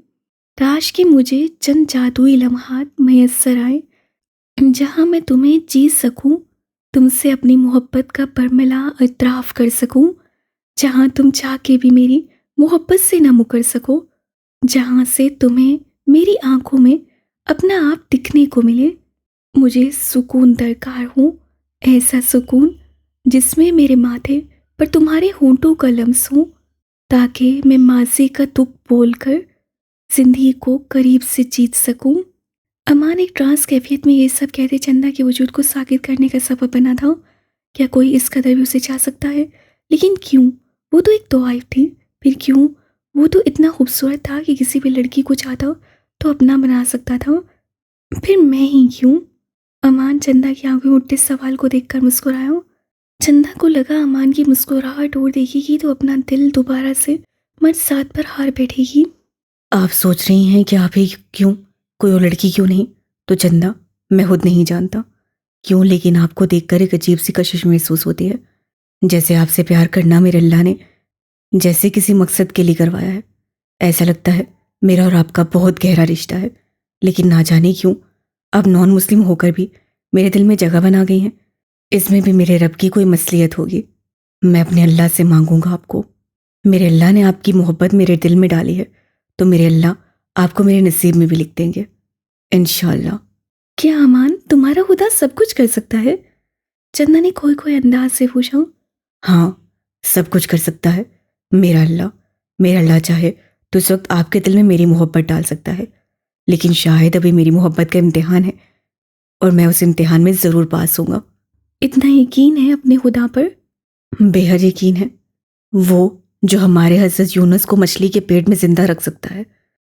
काश कि मुझे चंद जादुई लम्हात मैसर आए जहाँ मैं तुम्हें जी सकूं, तुमसे अपनी मोहब्बत का बरमिला इतराफ़ कर सकूं, जहाँ तुम चाह के भी मेरी मोहब्बत से ना मुकर सको, जहाँ से तुम्हें मेरी आंखों में अपना आप दिखने को मिले। मुझे सुकून दरकार हो, ऐसा सुकून जिसमें मेरे माथे पर तुम्हारे होंठों का लम्स हो, ताकि मैं माजी का दुख बोलकर जिंदगी को करीब से जीत सकूं। अमान एक ट्रांस कैफियत में ये सब कहते चंदा के वजूद को साकित करने का सबब बना था। क्या कोई इस कदर भी उसे चाह सकता है? लेकिन क्यों? वो तो एक तोआइफ थी। फिर क्यों? वो तो इतना खूबसूरत था कि किसी भी लड़की को चाहता तो अपना बना सकता था। फिर मैं ही क्यों? अमान चंदा की आंखों में उठते सवाल को देखकर मुस्कुराया। चंदा को लगा अमान की मुस्कुराहट और देखेगी तो अपना दिल दोबारा से मर्द साथ पर हार बैठेगी। आप सोच रही हैं कि आप ही क्यों, कोई और लड़की क्यों नहीं? तो चंदा, मैं खुद नहीं जानता क्यों, लेकिन आपको देखकर एक अजीब सी कशिश महसूस होती है। जैसे आपसे प्यार करना मेरे अल्लाह ने जैसे किसी मकसद के लिए करवाया है। ऐसा लगता है मेरा और आपका बहुत गहरा रिश्ता है, लेकिन ना जाने क्यों आप नॉन मुस्लिम होकर भी मेरे दिल में जगह बना गई हैं। इसमें भी मेरे रब की कोई मसलियत होगी। मैं अपने अल्लाह से मांगूंगा आपको। मेरे अल्लाह ने आपकी मोहब्बत मेरे दिल में डाली है, तो मेरे अल्लाह आपको मेरे नसीब में भी लिख देंगे इंशाअल्लाह। क्या अमान, तुम्हारा खुदा सब कुछ कर सकता है? चंदा ने खोए खोए अंदाज से पूछा। हाँ, सब कुछ कर सकता है मेरा अल्लाह चाहे तो इस वक्त आपके दिल में मेरी मोहब्बत डाल सकता है, लेकिन शायद अभी मेरी मोहब्बत का इम्तिहान है और मैं उस इम्तिहान में ज़रूर पास होऊंगा। इतना यकीन है अपने खुदा पर? बेहद यकीन है। वो जो हमारे हज़रत यूनुस को मछली के पेट में जिंदा रख सकता है,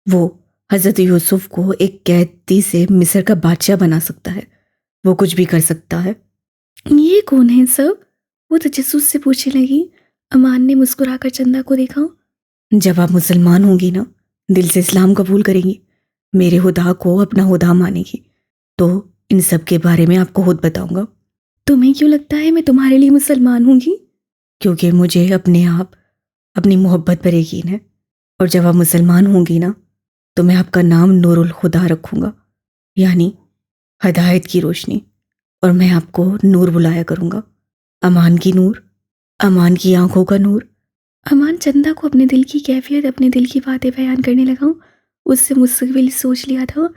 वो हज़रत यूसुफ को एक कैदी से मिस्र का बादशाह बना सकता है। वो कुछ भी कर सकता है। ये कौन है सब? वो तजस्सुस से पूछने लगी। अमान ने मुस्कुराकर चंदा को देखा। जब आप मुसलमान होंगी ना, दिल से इस्लाम कबूल करेंगी, मेरे खुदा को अपना खुदा मानेगी, तो इन सब के बारे में आपको खुद बताऊंगा। तुम्हें क्यों लगता है मैं तुम्हारे लिए मुसलमान होंगी? क्योंकि मुझे अपने आप अपनी मोहब्बत पर यकीन है, और जब आप मुसलमान होंगी ना, तो मैं आपका नाम नूरुल खुदा रखूंगा, यानी हदायत की रोशनी, और मैं आपको नूर बुलाया करूंगा। अमान की नूर, अमान की आंखों का नूर। अमान चंदा को अपने दिल की कैफियत, अपने दिल की बातें बयान करने लगा। उससे मुस्तकबिल सोच लिया था।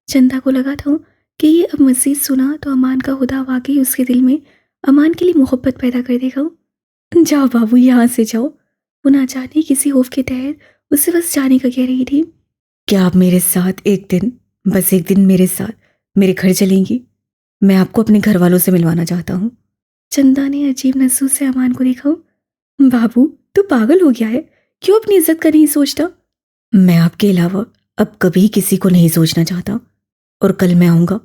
चंदा को लगा था कि ये अब मज़ीद सुना तो अमान का खुदा वाकई उसके दिल में अमान के लिए मोहब्बत पैदा कर देगा। जाओ बाबू, यहाँ से जाओ। वो ना जाने किसी खौफ के तहत उससे बस जाने का कह रही थी। क्या आप मेरे साथ एक दिन, बस एक दिन मेरे साथ मेरे घर चलेंगी? मैं आपको अपने घर वालों से मिलवाना चाहता हूँ। चंदा ने अजीब नजरों से अमान को देखा। बाबू तू पागल हो गया है, क्यों अपनी इज्जत का नहीं सोचता? मैं आपके अलावा अब कभी किसी को नहीं सोचना चाहता। और कल मैं आऊँगा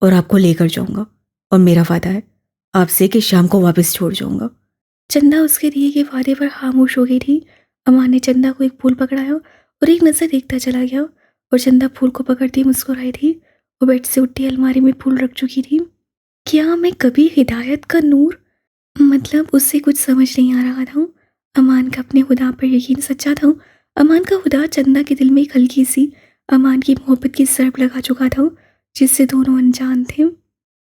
और आपको लेकर जाऊँगा, और मेरा वादा है आपसे कि शाम को वापस छोड़ जाऊँगा। चंदा उसके दिए के वादे पर खामोश हो गई थी। अमान ने चंदा को एक फूल पकड़ाया और एक नज़र देखता चला गया, और चंदा फूल को पकड़ती मुस्कुराई थी और बेड से उठती अलमारी में फूल रख चुकी थी। क्या मैं कभी हिदायत का नूर? मतलब उससे कुछ समझ नहीं आ रहा था। अमान का अपने खुदा पर यकीन सच्चा था। अमान का खुदा चंदा के दिल में एक हल्की सी अमान की मोहब्बत की सरप लगा चुका था, जिससे दोनों अनजान थे।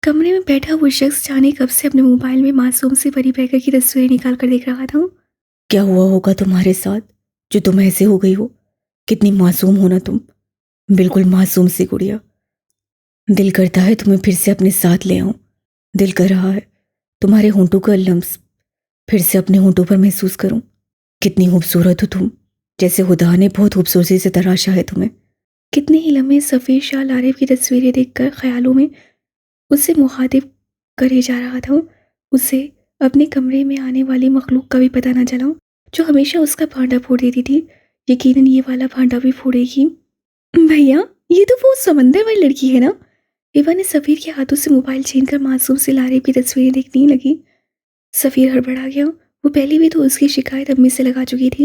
कमरे में बैठा वो शख्स जाने कब से अपने मोबाइल में मासूम सी परी बैकर की तस्वीरें निकाल कर देख रहा था। क्या हुआ होगा तुम्हारे साथ जो तुम ऐसे हो गई हो? कितनी मासूम हो ना तुम, बिल्कुल मासूम सी गुड़िया। दिल करता है तुम्हें फिर से अपने साथ ले आऊं। दिल कर रहा है तुम्हारे होंठों का लम्स फिर से अपने होंठों पर महसूस करूं। कितनी खूबसूरत हो तुम, जैसे खुदा ने बहुत खूबसूरती से तराशा है तुम्हें। कितने ही लम्हे सफ़ेद शाल आरिफ की तस्वीरें देखकर ख्यालों में उससे मुखातिब करे जा रहा था। उसे अपने कमरे में आने वाली मखलूक का भी पता न चला, जो हमेशा उसका भांडा फोड़ देती थी। यकीनन ये वाला भांडा भी फोड़ेगी। भैया, ये तो वो समंदर वाली लड़की है ना? एवा ने सफ़ीर के हाथों से मोबाइल छीनकर मासूम से लारिब की तस्वीरें देखने लगी। सफ़ीर हड़बड़ा गया। वो पहले भी तो उसकी शिकायत अम्मी से लगा चुकी थी।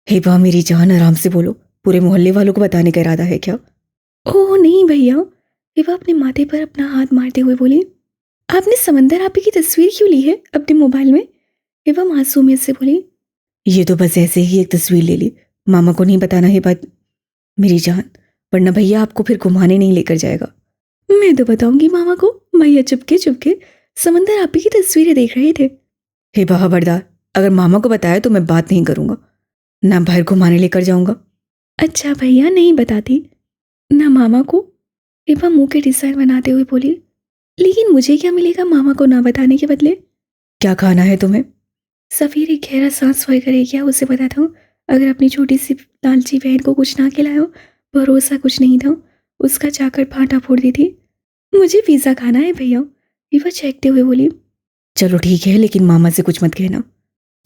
हे बा मेरी जान, आराम से बोलो। पूरे मोहल्ले वालों को बताने का इरादा है क्या? ओह नहीं भैया, एवा अपने माथे पर अपना हाथ मारते हुए बोली। आपने समंदर आपी की तस्वीर क्यों ली है अपने मोबाइल में? एवा मासूमियत से बोली। ये तो बस ऐसे ही एक तस्वीर ले ली, मामा को नहीं बताना है बात मेरी जान, वरना भैया आपको फिर घुमाने नहीं लेकर जाएगा। मैं तो बताऊंगी मामा को। भैया चुपके चुपके समंदर आपी की तस्वीरें देख रहे थे। हे बा खबरदार, अगर मामा को बताया तो मैं बात नहीं करूंगा, ना बाहर घुमाने लेकर जाऊंगा। अच्छा भैया, नहीं बताती ना मामा को। एवा मुंह के डिजाइन बनाते हुए बोली। लेकिन मुझे क्या मिलेगा मामा को ना बताने के बदले? क्या खाना है तुम्हें? सफ़ीर एक गहरा सांस वगैरह क्या उसे पता था, अगर अपनी छोटी सी लालची बहन को कुछ ना खिलाया, भरोसा कुछ नहीं था, उसका जाकर भाटा फोड़ दी थी। मुझे पिज़्ज़ा खाना है भैया, विवा चेकते हुए बोली। चलो ठीक है, लेकिन मामा से कुछ मत कहना।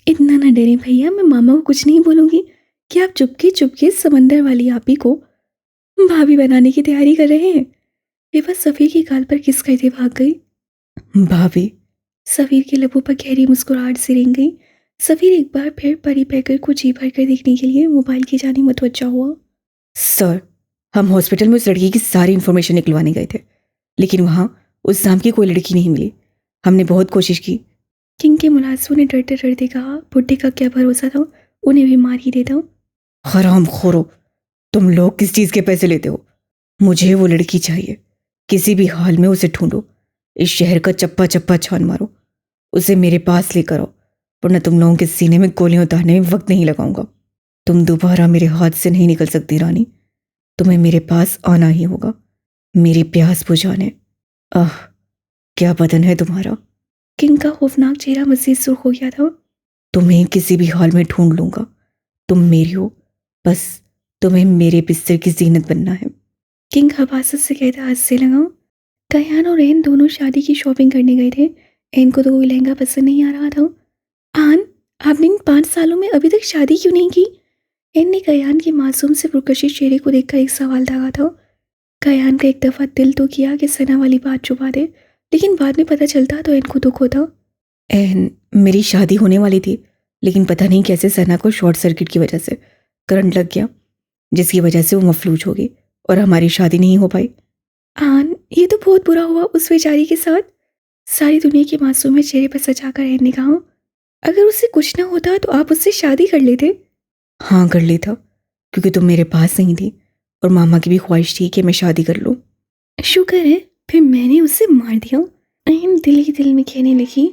इतना ना डरे भैया, मैं मामा को कुछ नहीं बोलूँगी कि आप चुपके चुपके समंदर वाली आपी को भाभी बनाने की तैयारी कर रहे हैं। विवा सफ़ीर की गाल पर किस करते भाग गई। भाभी? सफ़ीर के लबों पर गहरी मुस्कुराहट सी रेंग गई। सफ़ीर एक बार फिर परी पैकर को जी भर कर देखने के लिए मोबाइल की जानी मुतवज्जा हुआ। सर, हम हॉस्पिटल में उस लड़की की सारी इन्फॉर्मेशन निकलवाने गए थे, लेकिन वहाँ उस नाम की कोई लड़की नहीं मिली। हमने बहुत कोशिश की। किंग के मुलाजिमों ने डरते डरते कहा। बुढ़े का क्या भरोसा था, उन्हें भी मार ही देता। हराम खोरो, तुम लोग किस चीज़ के पैसे लेते हो? मुझे वो लड़की चाहिए, किसी भी हाल में उसे ढूंढो, इस शहर का चप्पा चप्पा छान मारो, उसे मेरे पास लेकर आओ, वरना तुम लोगों के सीने में गोलियां उतारने में वक्त नहीं लगाऊंगा। तुम दोबारा मेरे हाथ से नहीं निकल सकती रानी, तुम्हें मेरे पास आना ही होगा, मेरी प्यास बुझाने। आह, क्या बदन है तुम्हारा। किंग का खौफनाक चेहरा मजीद सुर्ख हो गया था। तुम्हें किसी भी हाल में ढूंढ लूंगा, तुम मेरी हो, बस तुम्हें मेरे बिस्तर की जीनत बनना है। किंग हवासत से कहता हंसने लगा। कयान और एन दोनों शादी की शॉपिंग करने गए थे। एन को तो कोई लहंगा पसंद नहीं आ रहा था। आन, आपने इन 5 सालों में अभी तक शादी क्यों नहीं की? एन ने कयान के मासूम से पुरकशिश चेहरे को देखकर एक सवाल दागा था। कयान का एक दफ़ा दिल तो किया कि सना वाली बात छुपा दे, लेकिन बाद में पता चलता तो एन को दुख होता। एन, मेरी शादी होने वाली थी, लेकिन पता नहीं कैसे सना को शॉर्ट सर्किट की वजह से करंट लग गया, जिसकी वजह से वो मफलूज हो गई और हमारी शादी नहीं हो पाई। आन, ये तो बहुत बुरा हुआ उस बेचारी के साथ। सारी दुनिया की मासूमियत चेहरे पर सजाकर एन ने कहा। अगर उससे कुछ ना होता तो आप उससे शादी कर लेते। हाँ, कर ली था, क्योंकि तुम मेरे पास नहीं थी और मामा की भी ख्वाहिश थी कि मैं शादी कर लूँ। शुक्र है फिर मैंने उसे मार दिया। एन दिल ही दिल में कहने लगी।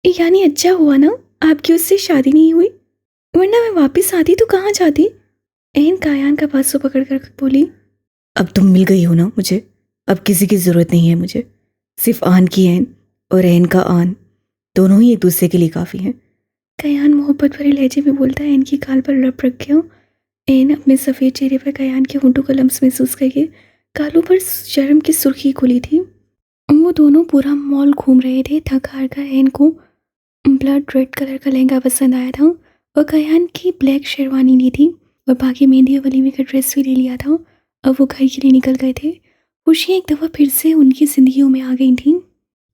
यानी अच्छा हुआ ना आपकी उससे शादी नहीं हुई, वरना मैं वापस आती तो कहाँ जाती? एन कायान का पासो पकड़ कर बोली। अब तुम मिल गई हो ना मुझे, अब किसी की ज़रूरत नहीं है मुझे, सिर्फ आन की एन और एन का आन, दोनों ही एक दूसरे के लिए काफ़ी हैं। कयान मोहब्बत भरे लहजे में बोलता है। एन की गाल पर रब रख गया। एन अपने सफ़ेद चेहरे पर कयान के होंठों का लम्स महसूस करके गालों पर शर्म की सुर्खी खुली थी। वो दोनों पूरा मॉल घूम रहे थे। थक हार कर एन को ब्लड रेड कलर का लहंगा पसंद आया था और कयान की ब्लैक शेरवानी ली थी और बाकी मेहंदी और वलीमे का ड्रेस भी ले लिया था। अब वो घर के लिए निकल गए थे। खुशियाँ एक दफ़ा फिर से उनकी ज़िंदगियों में आ गई थीं।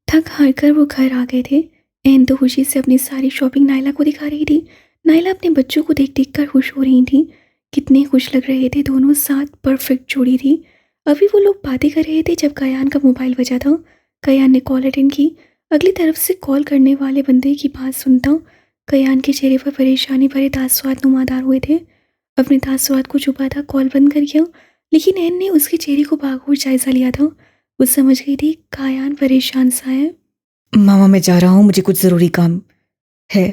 थक हार कर वो घर आ गए थे। एन तो खुशी से अपनी सारी शॉपिंग नायला को दिखा रही थी। नायला अपने बच्चों को देख देख कर खुश हो रही थी। कितने खुश लग रहे थे दोनों साथ, परफेक्ट जोड़ी थी। अभी वो लोग बातें कर रहे थे जब कयान का मोबाइल बजा था। कयान ने कॉल अटेंड की। अगली तरफ से कॉल करने वाले बंदे की बात सुनता कयान के चेहरे पर परेशानी भरे तासुरात नुमादार हुए थे। अपने तासुरात को छुपा था कॉल बंद कर गया, लेकिन एन ने उसके चेहरे को बागौर जायजा लिया था। वो समझ गई थी कयान परेशान सा है। मामा मैं जा रहा हूँ, मुझे कुछ ज़रूरी काम है।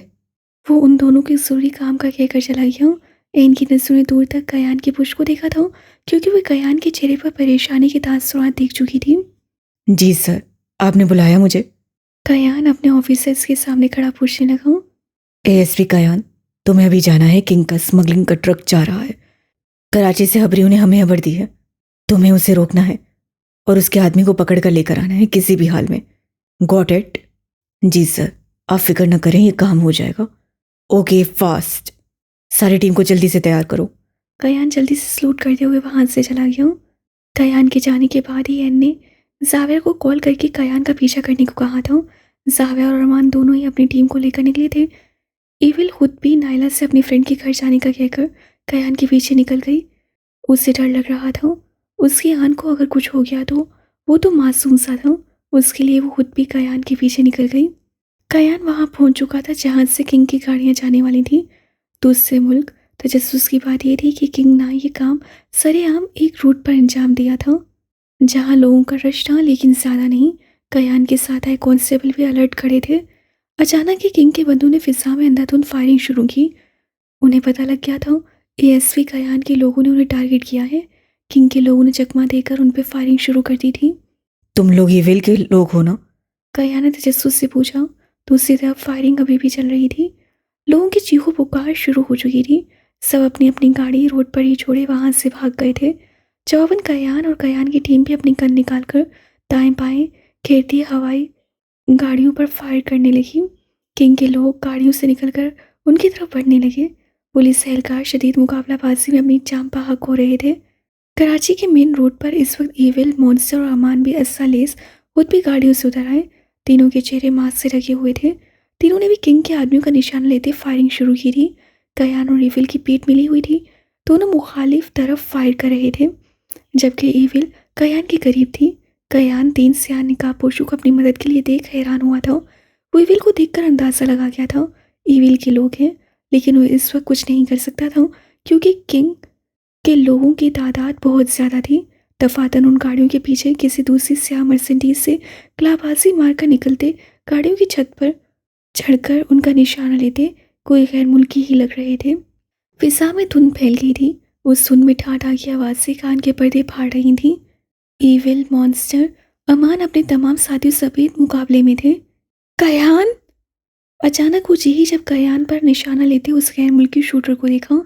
वो उन दोनों के ज़रूरी काम का कहकर चला गया। एन की नज़रों ने दूर तक कयान की पुष्प को देखा था, क्योंकि वो कयान के चेहरे पर परेशानी के तासुरात देख चुकी थी। जी सर, आपने बुलाया मुझे? कयान अपने ऑफिसर्स के सामने खड़ा पूछने लगा। एएसपी कयान, तुम्हें अभी जाना है। किंग का स्मगलिंग का ट्रक जा रहा है। कराची से हबरियों ने हमें खबर दी है। तुम्हें उसे रोकना है और उसके आदमी को पकड़ कर लेकर आना है किसी भी हाल में। Got it? जी सर, आप फिक्र न करें, ये काम हो जाएगा। Okay, fast. सारी टीम को जल्दी से तैयार करो। कयान जल्दी से सलूट करते हुए वहां से चला गया। कयान के जाने के बाद ही एन ने जावियर को कॉल करके कयान का पीछा करने को कहा था। जावियर और अरमान दोनों ही अपनी टीम को लेकर निकले थे। इविल खुद भी नायला से अपनी फ्रेंड के घर जाने का कहकर कयान के पीछे निकल गई। उससे डर लग रहा था, उसकी आन को अगर कुछ हो गया तो वो तो मासूम सा था। उसके लिए वो खुद भी कयान के पीछे निकल गई। कयान वहां पहुंच चुका था जहां से किंग की गाड़ियां जाने वाली थी। दूसरे मुल्क तजस्सुस की बात यह थी कि किंग ने ये काम सरेआम एक रूट पर अंजाम दिया था जहां लोगों का रश था, लेकिन ज़्यादा नहीं। कयान के साथ आए कांस्टेबल भी अलर्ट खड़े थे। अचानक ही किंग के बंदूक ने फिजा में अंधाधुंध फायरिंग शुरू की। उन्हें पता लग गया था एएसपी कयान के लोगों ने उन्हें टारगेट किया है। किंग के लोगों ने चकमा देकर उन पर फायरिंग शुरू कर दी थी। तुम लोग इविल के लोग हो ना? कयान ने तजस्सुस से पूछा। दूसरी तरफ फायरिंग अभी भी चल रही थी। लोगों की चीखों पुकार शुरू हो चुकी थी। सब अपनी अपनी गाड़ी रोड पर ही छोड़े वहां से भाग गए थे। जवाबन कयान और कयान की टीम भी अपनी गन निकालकर दाएं बाएं घेरती हवाई गाड़ियों पर फायर करने लगी। किंग के लोग गाड़ियों से निकलकर उनकी तरफ बढ़ने लगे। पुलिस एहलकार शदीद मुकाबलाबाजी में अपनी जान बहक हो रहे थे। कराची के मेन रोड पर इस वक्त इविल, मॉन्स्टर और अमान भी अस्सा लेस खुद भी गाड़ियों से उतर आए। तीनों के चेहरे मास्क से ढके हुए थे। तीनों ने भी किंग के आदमियों का निशाना लेते फायरिंग शुरू की थी। कयान और इविल की पीठ मिली हुई थी। दोनों मुखालिफ तरफ फायर कर रहे थे, जबकि इविल कयान के करीब थी। कयान 3 सियाह निकाबपोशों को अपनी मदद के लिए देख हैरान हुआ था। वो इविल को देखकर अंदाज़ा लगा गया था इविल के लोग हैं, लेकिन वो इस वक्त कुछ नहीं कर सकता था क्योंकि किंग के लोगों की तादाद बहुत ज़्यादा थी। दफातन उन गाड़ियों के पीछे किसी दूसरी स्याह मर्सिडीज से कलाबाजी मारकर निकलते गाड़ियों की छत पर चढ़कर उनका निशाना लेते कोई गैर मुल्की ही लग रहे थे। फिजा में धुंध फैल गई थी। उस धुंध में ठाठा की आवाज़ से कान के पर्दे फाड़ रही थी। इविल, मॉन्स्टर, अमान अपने तमाम साथियों समेत मुकाबले में थे। कयान! अचानक वो ही जब कयान पर निशाना लेते उस गैर मुल्की शूटर को देखा।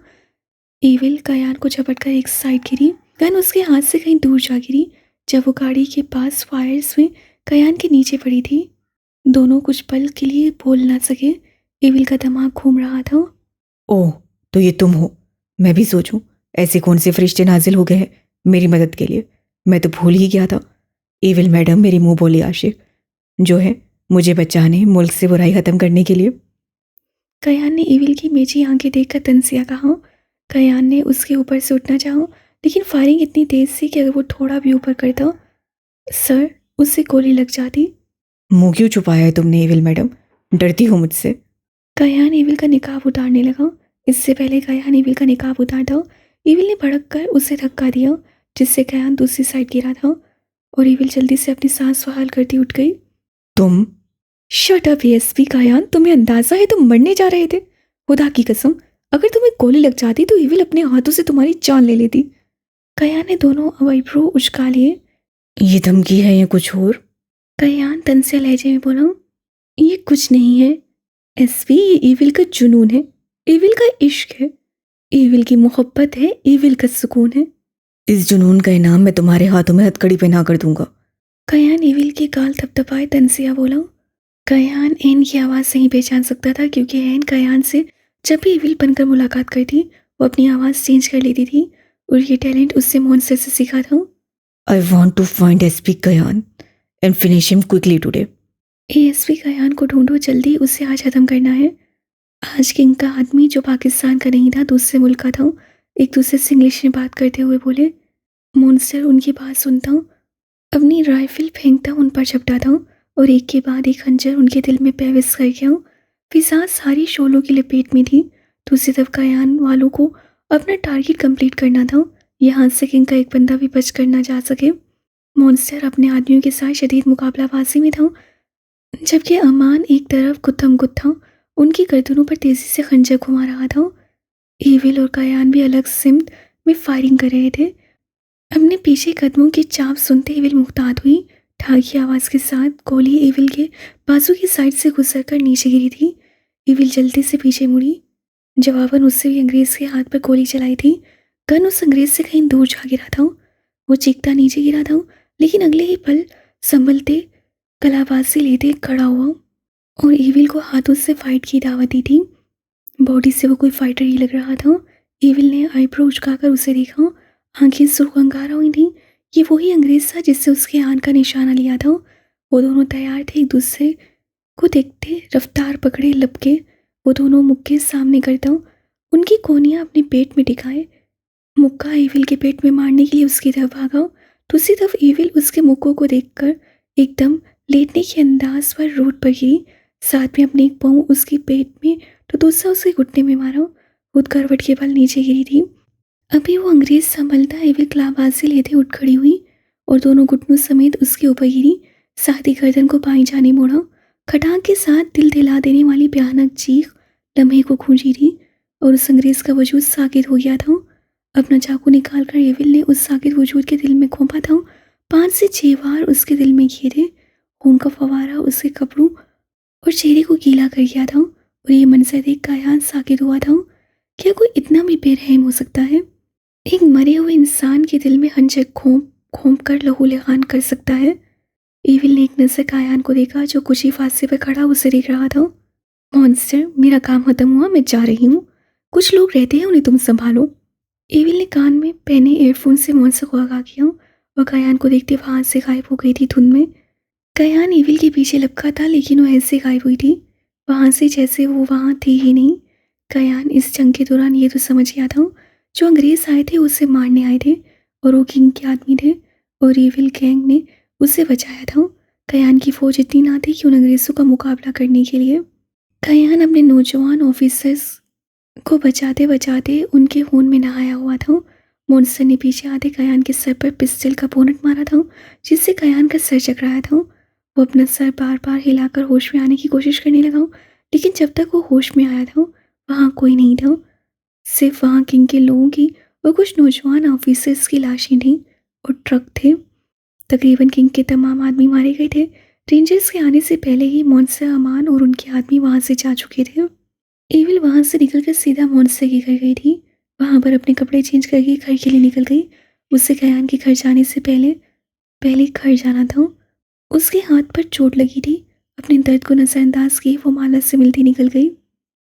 इविल कयान को झपटकर एक साइड गिरी। गन उसके हाथ से कहीं दूर जा गिरी। जब वो गाड़ी के पास फायर्स में कयान के नीचे पड़ी थी, दोनों कुछ पल के लिए बोल ना सके। इविल का दिमाग घूम रहा था। ओह, तो ये तुम हो। मैं भी सोचूं ऐसे कौन से फरिश्ते नाजिल हो गए हैं मेरी मदद के लिए। मैं तो भूल ही गया था। इविल मैडम मेरी मुंह बोली आशिक जो है मुझे बचाने, मुल्क से बुराई खत्म करने के लिए। कयान ने इविल की मेजी आंखें देखकर तंसिया कहा। कयान ने उसके ऊपर से उठना चाहा, लेकिन फायरिंग इतनी तेज थी कि अगर वो थोड़ा भी ऊपर करता, सर, उससे गोली लग जाती। मुंह क्यों छुपाया है तुमने इविल मैडम? डरती हो मुझसे? कयान इविल का निकाब उतारने लगा। इससे पहले कयान इविल का निकाब उतारता, इविल ने भड़क कर उसे धक्का दिया, जिससे कयान दूसरी साइड गिरा था और इविल जल्दी से अपनी सांस बहाल करती उठ गई। तुम? शट अप एएसपी कयान, तुम्हें अंदाजा है तुम मरने जा रहे थे। खुदा की कसम, अगर तुम्हें गोली लग जाती तो इविल अपने हाथों से तुम्हारी जान ले लेती। कयान ने दोनों आईब्रो उचका लिए। ये धमकी है या कुछ और? कयान तंसे लहजे में बोला, ये कुछ नहीं है एसपी, ये इविल का जुनून है, इविल का इश्क है, इविल की मोहब्बत है, इविल का सुकून है। इस जुनून का इनाम मैं तुम्हारे हाथों में हथकड़ी पहना कर दूंगा। कयान इविल के गाल थपथपाए तंसिया बोला, कयान एन की आवाज़ नहीं पहचान सकता था क्योंकि एन कयान से जब भी इविल बनकर मुलाकात करती वो अपनी आवाज़ चेंज कर लेती थी और ये टैलेंट उससे मॉन्स्टर से सीखा था। I want to find SP Kayan and finish him quickly today. ASP Kayan को ढूंढो जल्दी, उसे आज खत्म करना है। आज किंग का आदमी जो पाकिस्तान का नहीं था दूसरे मुल्क का था एक दूसरे से इंग्लिश में बात करते हुए बोले। मॉन्स्टर उनकी बात सुनता अपनी राइफल फेंकता उन पर झपटा था और एक के बाद एक खंजर उनके दिल में पेविस कर गया। फिजा सारी शोलों की लपेट में थी। दूसरी तरफ कयान वालों को अपना टारगेट कंप्लीट करना था। यहाँ से किंग का एक बंदा भी बच कर ना जा सके। मॉन्स्टर अपने आदमियों के साथ शदीद मुकाबलाबाजी में था जबकि अमान एक तरफ गुत्थम गुत्था उनकी गर्दनों पर तेजी से खंजर घुमा रहा था। एविल और कयान भी अलग सिमत में फायरिंग कर रहे थे। अपने पीछे कदमों की चाप सुनते एविल मुहतात हुई। ठाक की आवाज़ के साथ गोली एविल के बाजू की साइड से गुजरकर नीचे गिरी थी। एविल जल्दी से पीछे मुड़ी। जवाबन उससे भी अंग्रेज के हाथ पर गोली चलाई थी। गन उस अंग्रेज से कहीं दूर जा गिरा था। वो चीखता नीचे गिरा था लेकिन अगले ही पल संभलते कलाबाजी लेते खड़ा हुआ और एविल को हाथों से फाइट की दावत दी थी। बॉडी से वो कोई फाइटर ही लग रहा था। एविल ने आईब्रो उचकाकर उसे देखा। आंखें सुर्ख अंगारा हुई थी। ये वही अंग्रेज था जिससे उसके आन का निशाना लिया था। वो दोनों तैयार थे एक दूसरे को देखते रफ्तार पकड़े लपके। वो दोनों मुक्के सामने करता उनकी कोनियाँ अपने पेट में टिकाए। मुक्का एविल के पेट में मारने के लिए उसकी तरफ भागा। दूसरी तरफ एविल उसके मुक्कों को देखकर एकदम लेटने के अंदाज पर रोड पर गिरी। साथ में अपने एक पाँव उसके पेट में तो दूसरा उसके घुटने में मारा। खुद करवट के बल नीचे गिरी थी। अभी वो अंग्रेज संभलता एविल कलाबाजी लेते उठ खड़ी हुई और दोनों घुटनों समेत उसके ऊपर गिरी। साथ ही गर्दन को बाईं जाने मोड़ा। खटाक के साथ दिल दिला देने वाली भयानक चीख लम्हे को गूंजी थी और उस अंग्रेज का वजूद साकित हो गया था। अपना चाकू निकालकर एविल ने उस साकित वजूद के दिल में घोंपा था। 5 से 6 बार उसके दिल में घेरे। खून का फवारा उसके कपड़ों और चेहरे को गीला कर गया था और ये मंजर देख कयान साकित हुआ था। क्या कोई इतना भी बेरहम हो सकता है? एक मरे हुए इंसान के दिल में खंजर घोंप कर लहू लहान कर सकता है। एविल ने एक नजर कयान को देखा जो कुछ ही फासले पर खड़ा उसे देख रहा था। मॉन्स्टर, मेरा काम खत्म हुआ, मैं जा रही हूँ। कुछ लोग रहते हैं, उन्हें तुम संभालो। एविल ने कान में पहने एयरफोन से मॉन्स्टर को आगाह किया और कयान को देखते वहां से गायब हो गई थी धुंध में। कयान एविल के पीछे लपका था लेकिन वो ऐसे गायब हुई थी वहां से जैसे वो वहां थी ही नहीं। कयान इस जंग के दौरान ये तो समझ गया था जो अंग्रेज आए थे उसे मारने आए थे और वो किंग के आदमी थे और एविल गैंग ने उसे बचाया था। कयान की फौज इतनी ना थी कि उन अंग्रेज़ों का मुकाबला करने के लिए। कयान अपने नौजवान ऑफिसर्स को बचाते बचाते उनके खून में नहाया हुआ था। मॉन्स्टर ने पीछे आते कयान के सर पर पिस्टल का पोनट मारा था जिससे कयान का सर चकराया था। वो अपना सर बार बार हिलाकर होश में आने की कोशिश करने लगा लेकिन जब तक वो होश में आया था वहाँ कोई नहीं था। सिर्फ वहाँ किंग के लोगों की और कुछ नौजवान ऑफिसर्स की लाशें थीं और ट्रक थे। तकरीबन किंग के तमाम आदमी मारे गए थे। रेंजर्स के आने से पहले ही मॉन्स्टर, अमान और उनके आदमी वहाँ से जा चुके थे। एविल वहाँ से निकलकर सीधा मॉन्स्टर के घर गई थी। वहाँ पर अपने कपड़े चेंज करके घर के लिए निकल गई। उससे कयान के घर जाने से पहले घर जाना था। उसके हाथ पर चोट लगी थी। अपने दर्द को नज़रअंदाज किए वो माला से मिलती निकल गई।